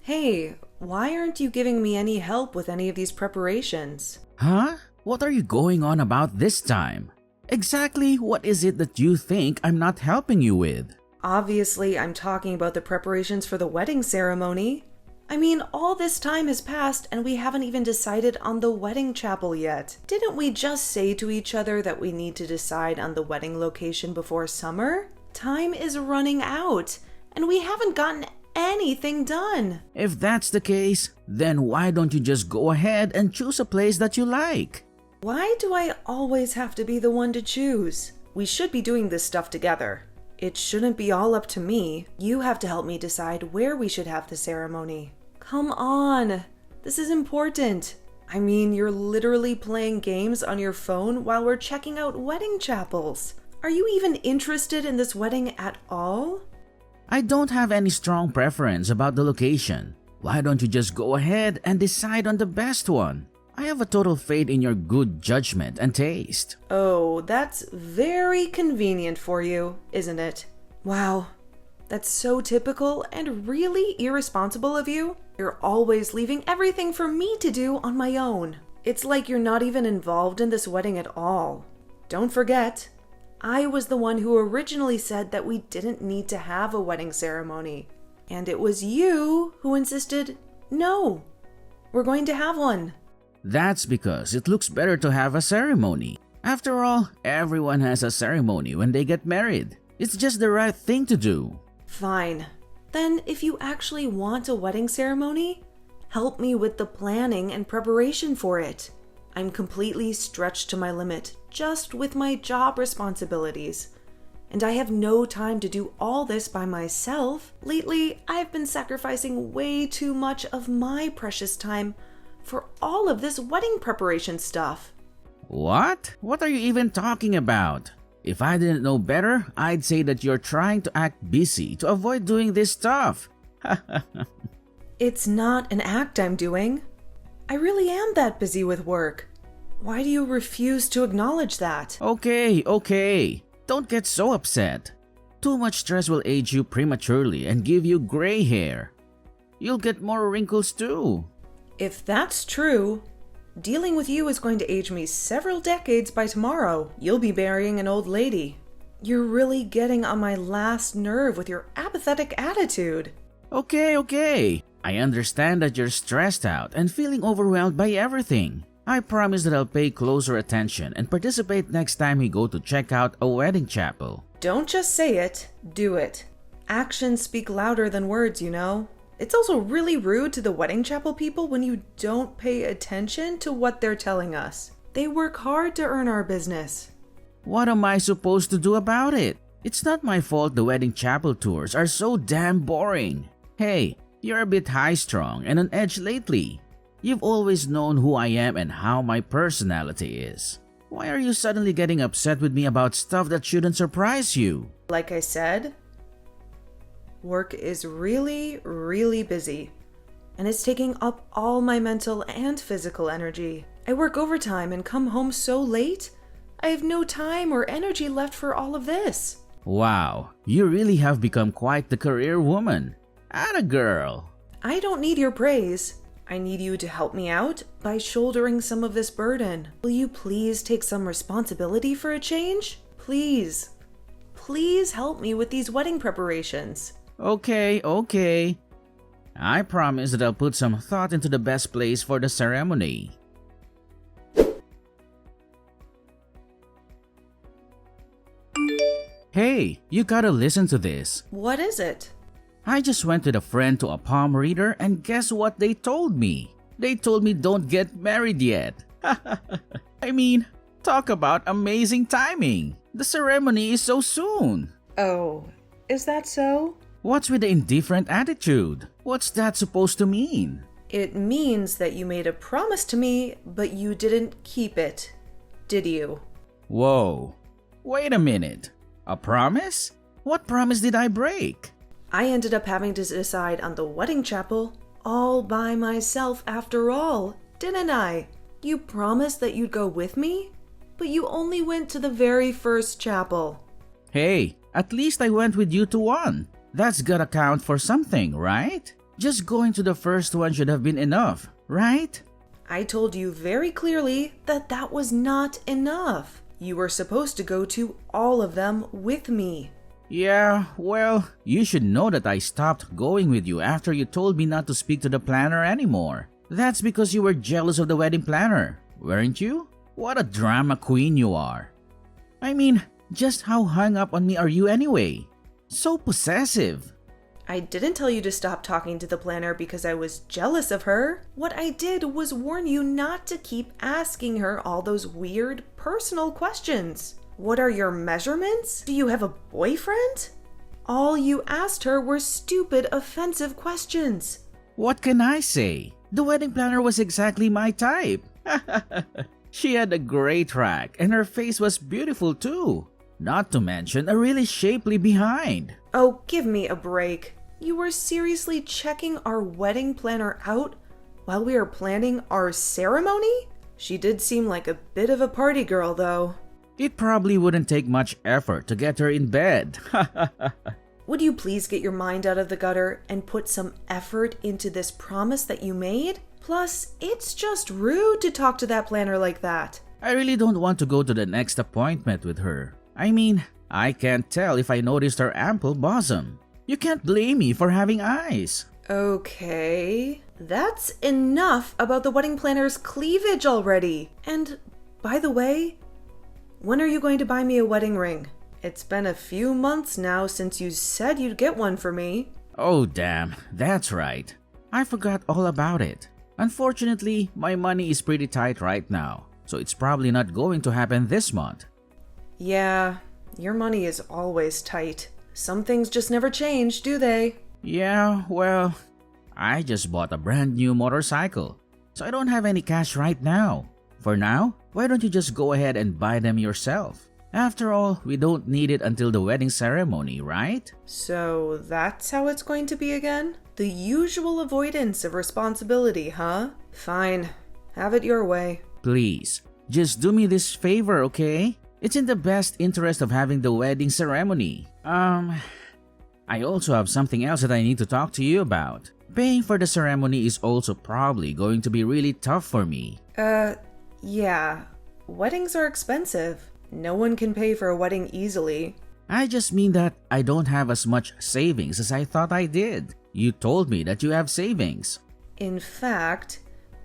Hey, why aren't you giving me any help with any of these preparations? Huh? What are you going on about this time? Exactly what is it that you think I'm not helping you with? Obviously, I'm talking about the preparations for the wedding ceremony. I mean, all this time has passed and we haven't even decided on the wedding chapel yet. Didn't we just say to each other that we need to decide on the wedding location before summer? Time is running out and we haven't gotten anything done. If that's the case, then why don't you just go ahead and choose a place that you like? Why do I always have to be the one to choose? We should be doing this stuff together. It shouldn't be all up to me. You have to help me decide where we should have the ceremony. Come on, this is important. I mean, you're literally playing games on your phone while we're checking out wedding chapels. Are you even interested in this wedding at all? I don't have any strong preference about the location. Why don't you just go ahead and decide on the best one? I have a total faith in your good judgment and taste. Oh, that's very convenient for you, isn't it? Wow, that's so typical and really irresponsible of you. You're always leaving everything for me to do on my own. It's like you're not even involved in this wedding at all. Don't forget, I was the one who originally said that we didn't need to have a wedding ceremony. And it was you who insisted, no, we're going to have one. That's because it looks better to have a ceremony. After all, everyone has a ceremony when they get married. It's just the right thing to do. Fine. Then if you actually want a wedding ceremony, help me with the planning and preparation for it. I'm completely stretched to my limit just with my job responsibilities. And I have no time to do all this by myself. Lately, I've been sacrificing way too much of my precious time for all of this wedding preparation stuff. What? What are you even talking about? If I didn't know better, I'd say that you're trying to act busy to avoid doing this stuff. It's not an act I'm doing. I really am that busy with work. Why do you refuse to acknowledge that? Okay. Don't get so upset. Too much stress will age you prematurely and give you gray hair. You'll get more wrinkles too. If that's true, dealing with you is going to age me several decades by tomorrow. You'll be marrying an old lady. You're really getting on my last nerve with your apathetic attitude. Okay. I understand that you're stressed out and feeling overwhelmed by everything. I promise that I'll pay closer attention and participate next time we go to check out a wedding chapel. Don't just say it, do it. Actions speak louder than words, you know. It's also really rude to the wedding chapel people when you don't pay attention to what they're telling us. They work hard to earn our business. What am I supposed to do about it? It's not my fault the wedding chapel tours are so damn boring. Hey, you're a bit high-strung and on edge lately. You've always known who I am and how my personality is. Why are you suddenly getting upset with me about stuff that shouldn't surprise you? Like I said, work is really, really busy, and it's taking up all my mental and physical energy. I work overtime and come home so late, I have no time or energy left for all of this. Wow, you really have become quite the career woman. Atta girl. I don't need your praise. I need you to help me out by shouldering some of this burden. Will you please take some responsibility for a change? Please help me with these wedding preparations. Okay. I promise that I'll put some thought into the best place for the ceremony. Hey, you gotta listen to this. What is it? I just went with a friend to a palm reader and guess what they told me? They told me don't get married yet. I mean, talk about amazing timing. The ceremony is so soon. Oh, is that so? What's with the indifferent attitude? What's that supposed to mean? It means that you made a promise to me, but you didn't keep it, did you? Whoa, wait a minute. A promise? What promise did I break? I ended up having to decide on the wedding chapel all by myself after all, didn't I? You promised that you'd go with me, but you only went to the very first chapel. Hey, at least I went with you to one. That's gotta count for something, right? Just going to the first one should have been enough, right? I told you very clearly that that was not enough. You were supposed to go to all of them with me. Yeah, well, you should know that I stopped going with you after you told me not to speak to the planner anymore. That's because you were jealous of the wedding planner, weren't you? What a drama queen you are. I mean, just how hung up on me are you anyway? So possessive. I didn't tell you to stop talking to the planner because I was jealous of her. What I did was warn you not to keep asking her all those weird personal questions. What are your measurements? Do you have a boyfriend? All you asked her were stupid, offensive questions. What can I say? The wedding planner was exactly my type. She had a great rack and her face was beautiful too. Not to mention a really shapely behind. Oh, give me a break. You were seriously checking our wedding planner out while we were planning our ceremony? She did seem like a bit of a party girl, though. It probably wouldn't take much effort to get her in bed. Would you please get your mind out of the gutter and put some effort into this promise that you made? Plus, it's just rude to talk to that planner like that. I really don't want to go to the next appointment with her. I mean, I can't tell if I noticed her ample bosom. You can't blame me for having eyes. Okay, that's enough about the wedding planner's cleavage already. And, by the way, when are you going to buy me a wedding ring? It's been a few months now since you said you'd get one for me. Oh damn, that's right. I forgot all about it. Unfortunately, my money is pretty tight right now, so it's probably not going to happen this month. Yeah, your money is always tight. Some things just never change, do they? Yeah, well, I just bought a brand new motorcycle, so I don't have any cash right now. For now, why don't you just go ahead and buy them yourself? After all, we don't need it until the wedding ceremony, right? So that's how it's going to be again? The usual avoidance of responsibility, huh? Fine, have it your way. Please, just do me this favor, okay? It's in the best interest of having the wedding ceremony. I also have something else that I need to talk to you about. Paying for the ceremony is also probably going to be really tough for me. Yeah. Weddings are expensive. No one can pay for a wedding easily. I just mean that I don't have as much savings as I thought I did. You told me that you have savings. In fact,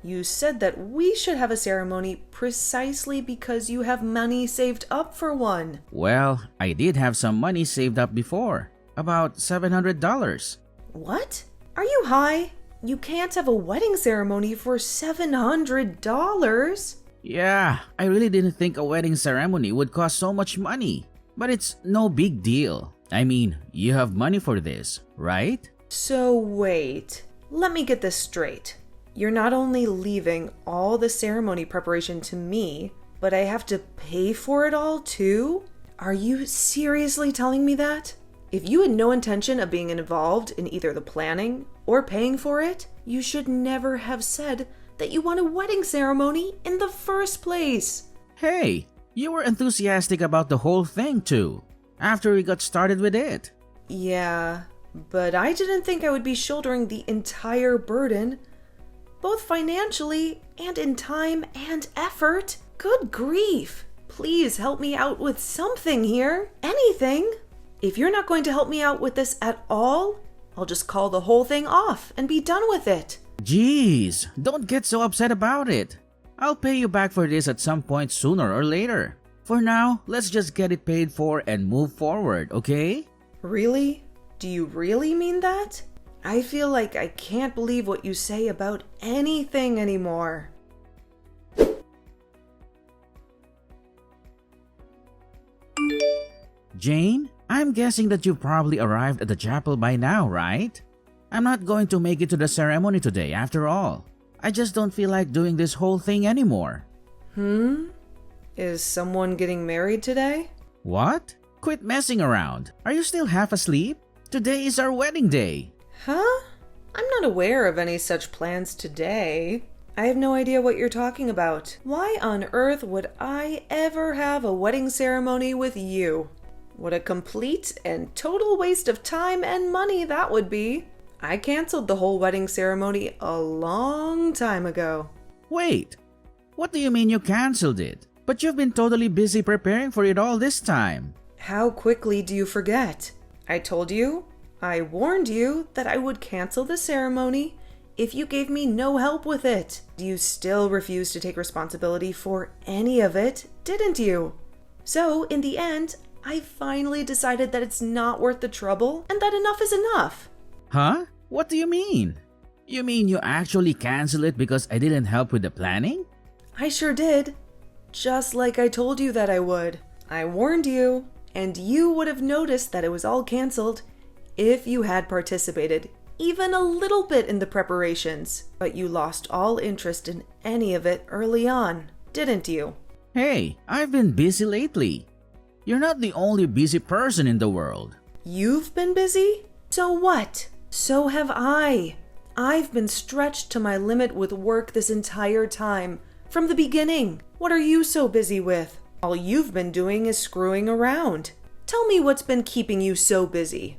you said that we should have a ceremony precisely because you have money saved up for one. Well, I did have some money saved up before. About $700. What? Are you high? You can't have a wedding ceremony for $700. Yeah, I really didn't think a wedding ceremony would cost so much money. But it's no big deal. I mean, you have money for this, right? So wait, let me get this straight. You're not only leaving all the ceremony preparation to me, but I have to pay for it all too? Are you seriously telling me that? If you had no intention of being involved in either the planning or paying for it, you should never have said that you want a wedding ceremony in the first place. Hey, you were enthusiastic about the whole thing too, after we got started with it. Yeah, but I didn't think I would be shouldering the entire burden, both financially and in time and effort. Good grief. Please help me out with something here. Anything. If you're not going to help me out with this at all, I'll just call the whole thing off and be done with it. Jeez, don't get so upset about it. I'll pay you back for this at some point sooner or later. For now, let's just get it paid for and move forward, okay? Really? Do you really mean that? I feel like I can't believe what you say about anything anymore. Jane, I'm guessing that you've probably arrived at the chapel by now, right? I'm not going to make it to the ceremony today after all. I just don't feel like doing this whole thing anymore. Is someone getting married today? What? Quit messing around. Are you still half asleep? Today is our wedding day. Huh? I'm not aware of any such plans today. I have no idea what you're talking about. Why on earth would I ever have a wedding ceremony with you? What a complete and total waste of time and money that would be. I canceled the whole wedding ceremony a long time ago. Wait, what do you mean you canceled it? But you've been totally busy preparing for it all this time. How quickly do you forget? I told you, I warned you that I would cancel the ceremony if you gave me no help with it. You still refused to take responsibility for any of it, didn't you? So, in the end, I finally decided that it's not worth the trouble and that enough is enough. Huh? What do you mean? You mean you actually canceled it because I didn't help with the planning? I sure did. Just like I told you that I would. I warned you, and you would have noticed that it was all canceled if you had participated even a little bit in the preparations. But you lost all interest in any of it early on, didn't you? Hey, I've been busy lately. You're not the only busy person in the world. You've been busy? So what? So have I. I've been stretched to my limit with work this entire time, from the beginning. What are you so busy with? All you've been doing is screwing around. Tell me what's been keeping you so busy.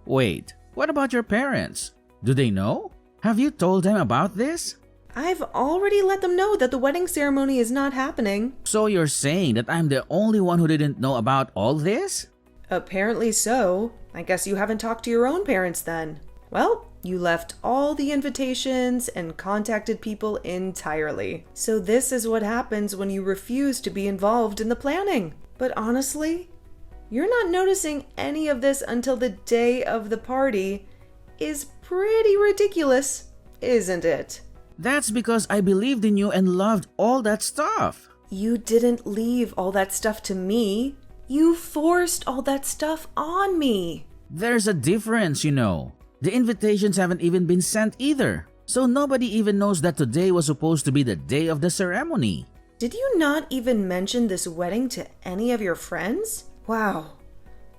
Wait, what about your parents? Do they know? Have you told them about this? I've already let them know that the wedding ceremony is not happening. So you're saying that I'm the only one who didn't know about all this? Apparently so. I guess you haven't talked to your own parents then. Well, you left all the invitations and contacted people entirely. So this is what happens when you refuse to be involved in the planning. But honestly, you're not noticing any of this until the day of the party is pretty ridiculous, isn't it? That's because I believed in you and loved all that stuff. You didn't leave all that stuff to me. You forced all that stuff on me. There's a difference, you know. The invitations haven't even been sent either. So nobody even knows that today was supposed to be the day of the ceremony. Did you not even mention this wedding to any of your friends? Wow.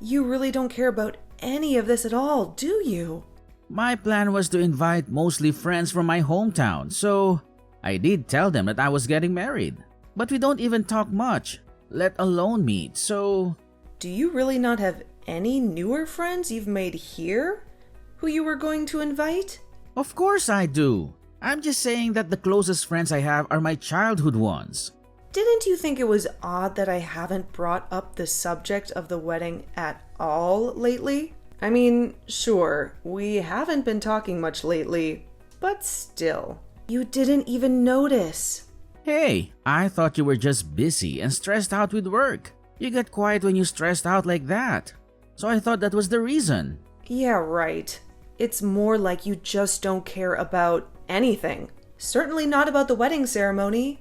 You really don't care about any of this at all, do you? My plan was to invite mostly friends from my hometown, so I did tell them that I was getting married. But we don't even talk much, let alone meet, so... Do you really not have any newer friends you've made here who you were going to invite? Of course I do. I'm just saying that the closest friends I have are my childhood ones. Didn't you think it was odd that I haven't brought up the subject of the wedding at all lately? I mean, sure, we haven't been talking much lately, but still. You didn't even notice. Hey, I thought you were just busy and stressed out with work. You get quiet when you're stressed out like that. So I thought that was the reason. Yeah, right. It's more like you just don't care about anything. Certainly not about the wedding ceremony.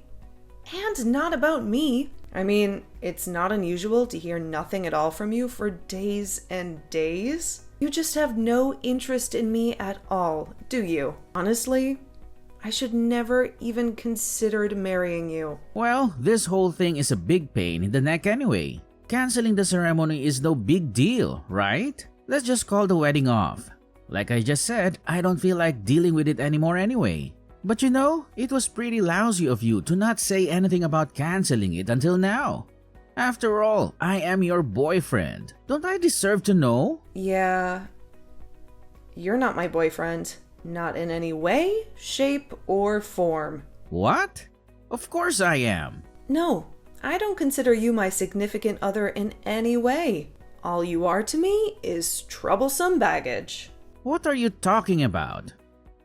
And not about me. I mean, it's not unusual to hear nothing at all from you for days and days. You just have no interest in me at all, do you? Honestly, I should never even considered marrying you. Well, this whole thing is a big pain in the neck anyway. Canceling the ceremony is no big deal, right? Let's just call the wedding off. Like I just said, I don't feel like dealing with it anymore anyway. But you know, it was pretty lousy of you to not say anything about canceling it until now. After all, I am your boyfriend. Don't I deserve to know? Yeah. You're not my boyfriend. Not in any way, shape, or form. What? Of course I am. No, I don't consider you my significant other in any way. All you are to me is troublesome baggage. What are you talking about?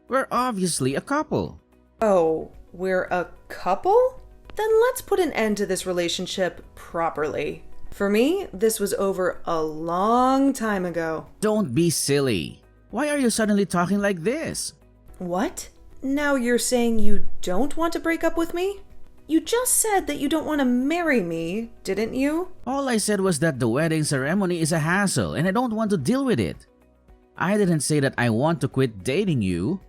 We're obviously a couple. Oh, we're a couple? Then let's put an end to this relationship properly. For me, this was over a long time ago. Don't be silly. Why are you suddenly talking like this? What? Now you're saying you don't want to break up with me? You just said that you don't want to marry me, didn't you? All I said was that the wedding ceremony is a hassle and I don't want to deal with it. I didn't say that I want to quit dating you.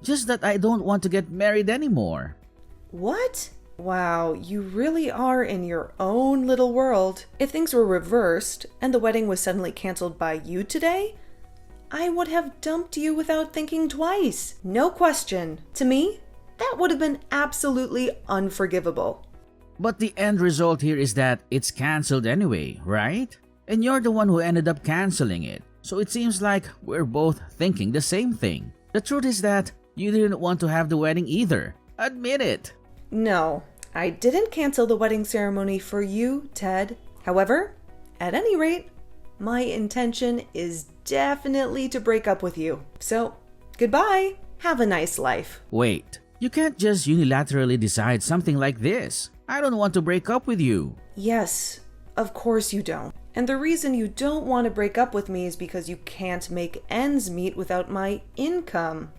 Just that I don't want to get married anymore. What? Wow, you really are in your own little world. If things were reversed and the wedding was suddenly canceled by you today, I would have dumped you without thinking twice. No question. To me, that would have been absolutely unforgivable. But the end result here is that it's cancelled anyway, right? And you're the one who ended up canceling it. so it seems like we're both thinking the same thing. The truth is that you didn't want to have the wedding either. Admit it. No, I didn't cancel the wedding ceremony for you, Ted. However, at any rate, my intention is definitely to break up with you. So, goodbye. Have a nice life. Wait, you can't just unilaterally decide something like this. I don't want to break up with you. Yes, of course you don't. And the reason you don't want to break up with me is because you can't make ends meet without my income,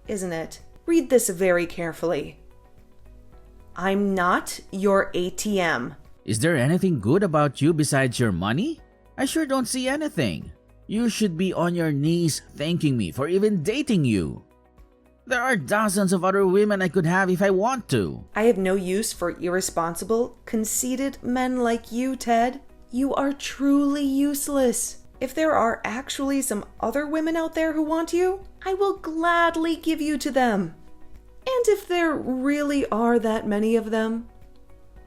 isn't it? Read this very carefully. I'm not your ATM. Is there anything good about you besides your money? I sure don't see anything. You should be on your knees thanking me for even dating you. There are dozens of other women I could have if I want to. I have no use for irresponsible, conceited men like you, Ted. You are truly useless. If there are actually some other women out there who want you, I will gladly give you to them. And if there really are that many of them,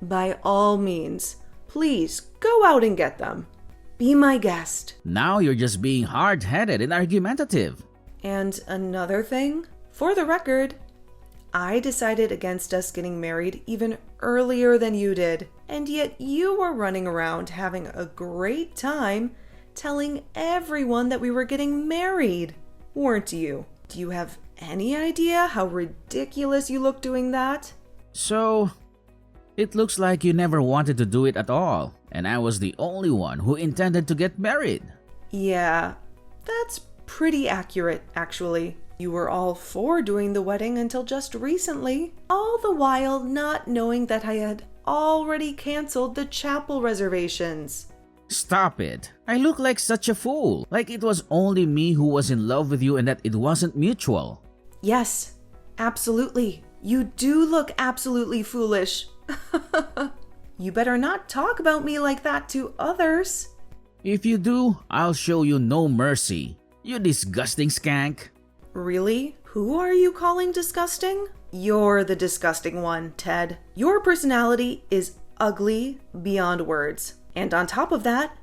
by all means, please go out and get them. Be my guest. Now you're just being hard-headed and argumentative. And another thing, for the record, I decided against us getting married even earlier than you did, and yet you were running around having a great time telling everyone that we were getting married, weren't you? Do you have any idea how ridiculous you look doing that? So, it looks like you never wanted to do it at all, and I was the only one who intended to get married. Yeah, that's pretty accurate, actually. You were all for doing the wedding until just recently, all the while not knowing that I had already canceled the chapel reservations. Stop it. I look like such a fool. Like it was only me who was in love with you and that it wasn't mutual. Yes, absolutely. You do look absolutely foolish. You better not talk about me like that to others. If you do, I'll show you no mercy. You disgusting skank. Really? Who are you calling disgusting? You're the disgusting one, Ted. Your personality is ugly beyond words. And on top of that,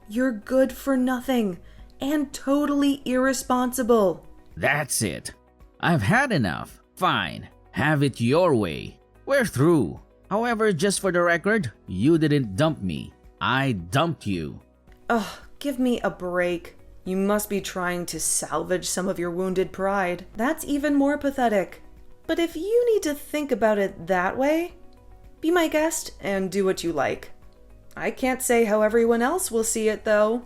you're good for nothing and totally irresponsible. That's it. I've had enough. Fine. Have it your way. We're through. However, just for the record, you didn't dump me. I dumped you. Ugh, give me a break. You must be trying to salvage some of your wounded pride. That's even more pathetic. But if you need to think about it that way, be my guest and do what you like. I can't say how everyone else will see it, though.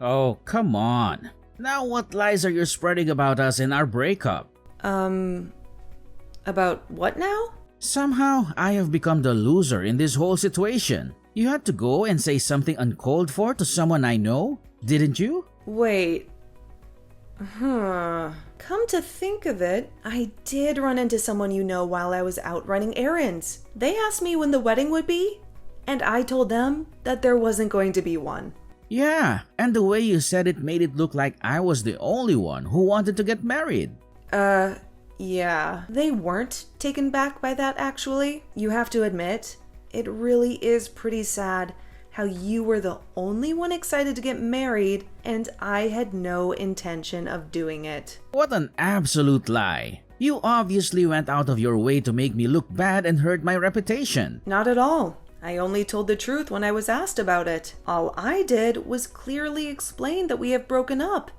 Oh, come on. Now what lies are you spreading about us and our breakup? About what now? Somehow, I have become the loser in this whole situation. You had to go and say something uncalled for to someone I know, didn't you? Wait. Come to think of it, I did run into someone you know while I was out running errands. They asked me when the wedding would be, and I told them that there wasn't going to be one. Yeah, and the way you said it made it look like I was the only one who wanted to get married. Yeah. They weren't taken back by that, actually. You have to admit, it really is pretty sad how you were the only one excited to get married and I had no intention of doing it. What an absolute lie. You obviously went out of your way to make me look bad and hurt my reputation. Not at all. I only told the truth when I was asked about it. All I did was clearly explain that we have broken up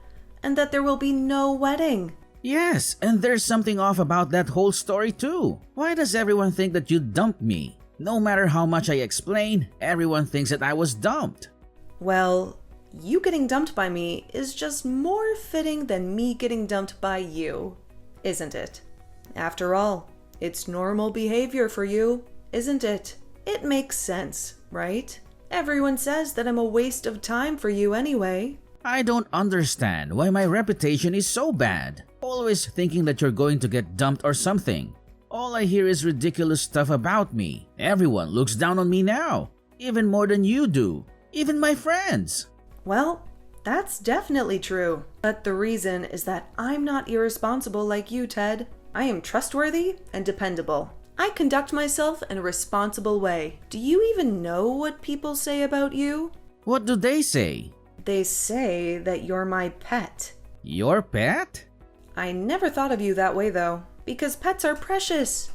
and that there will be no wedding. Yes, and there's something off about that whole story too. Why does everyone think that you dumped me? No matter how much I explain, everyone thinks that I was dumped. Well, you getting dumped by me is just more fitting than me getting dumped by you, isn't it? After all, it's normal behavior for you, isn't it? It makes sense, right? Everyone says that I'm a waste of time for you anyway. I don't understand why my reputation is so bad. Always thinking that you're going to get dumped or something. All I hear is ridiculous stuff about me. Everyone looks down on me now. Even more than you do. Even my friends. Well, that's definitely true. But the reason is that I'm not irresponsible like you, Ted. I am trustworthy and dependable. I conduct myself in a responsible way. Do you even know what people say about you? What do they say? They say that you're my pet. Your pet? I never thought of you that way though, because pets are precious.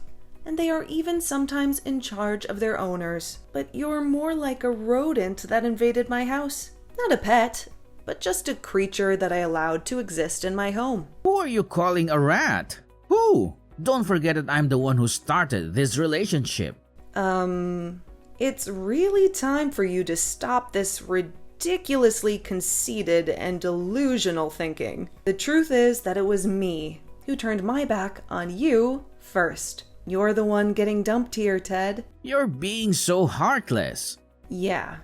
And they are even sometimes in charge of their owners. But you're more like a rodent that invaded my house. Not a pet, but just a creature that I allowed to exist in my home. Who are you calling a rat? Who? Don't forget that I'm the one who started this relationship. It's really time for you to stop this ridiculously conceited and delusional thinking. The truth is that it was me who turned my back on you first. You're the one getting dumped here, Ted. You're being so heartless. Yeah.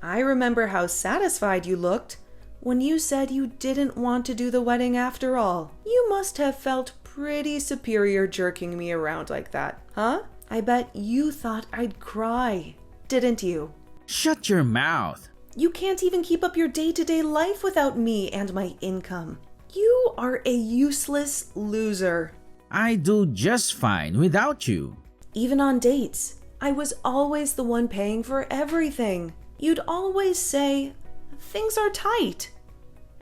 I remember how satisfied you looked when you said you didn't want to do the wedding after all. You must have felt pretty superior jerking me around like that, huh? I bet you thought I'd cry, didn't you? Shut your mouth. You can't even keep up your day-to-day life without me and my income. You are a useless loser. I do just fine without you. Even on dates, I was always the one paying for everything. You'd always say, things are tight,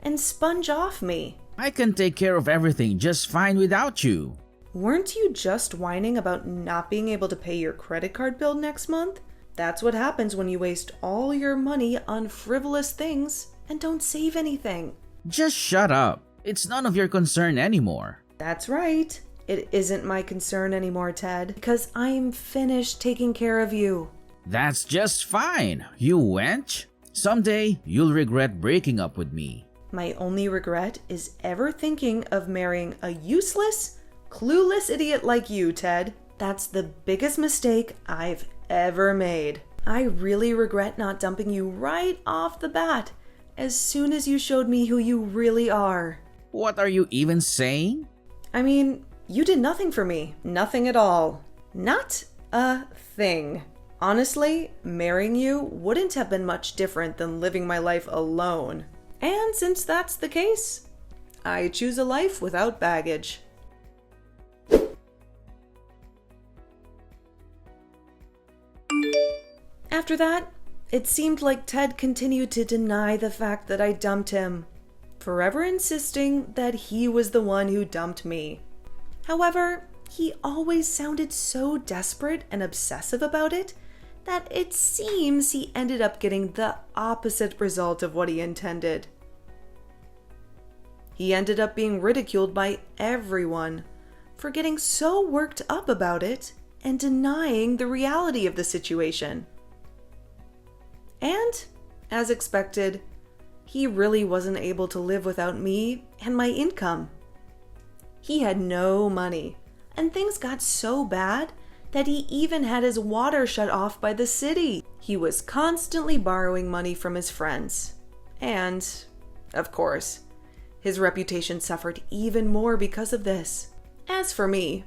and sponge off me. I can take care of everything just fine without you. Weren't you just whining about not being able to pay your credit card bill next month? That's what happens when you waste all your money on frivolous things and don't save anything. Just shut up. It's none of your concern anymore. That's right. It isn't my concern anymore, Ted, because I'm finished taking care of you. That's just fine, you wench. Someday, you'll regret breaking up with me. My only regret is ever thinking of marrying a useless, clueless idiot like you, Ted. That's the biggest mistake I've ever made. I really regret not dumping you right off the bat as soon as you showed me who you really are. What are you even saying? I mean, you did nothing for me. Nothing at all. Not a thing. Honestly, marrying you wouldn't have been much different than living my life alone. And since that's the case, I choose a life without baggage. After that, it seemed like Ted continued to deny the fact that I dumped him, forever insisting that he was the one who dumped me. However, he always sounded so desperate and obsessive about it that it seems he ended up getting the opposite result of what he intended. He ended up being ridiculed by everyone for getting so worked up about it and denying the reality of the situation. And, as expected, he really wasn't able to live without me and my income. He had no money, and things got so bad that he even had his water shut off by the city. He was constantly borrowing money from his friends. And, of course, his reputation suffered even more because of this. As for me,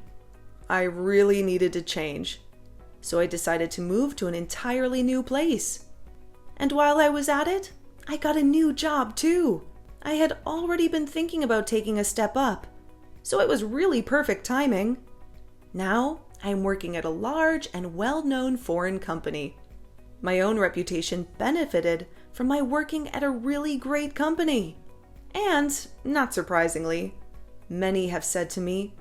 I really needed to change, so I decided to move to an entirely new place. And while I was at it, I got a new job too. I had already been thinking about taking a step up, so it was really perfect timing. Now, I'm working at a large and well-known foreign company. My own reputation benefited from my working at a really great company. And, not surprisingly, many have said to me,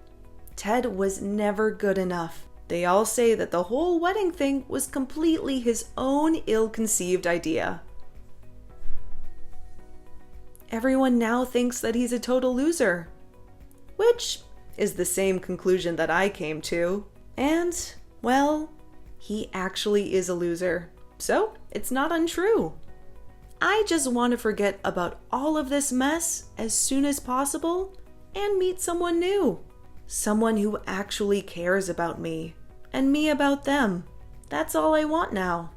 Ted was never good enough. They all say that the whole wedding thing was completely his own ill-conceived idea. Everyone now thinks that he's a total loser, which is the same conclusion that I came to. And, well, he actually is a loser, so it's not untrue. I just want to forget about all of this mess as soon as possible and meet someone new. Someone who actually cares about me, and me about them. That's all I want now.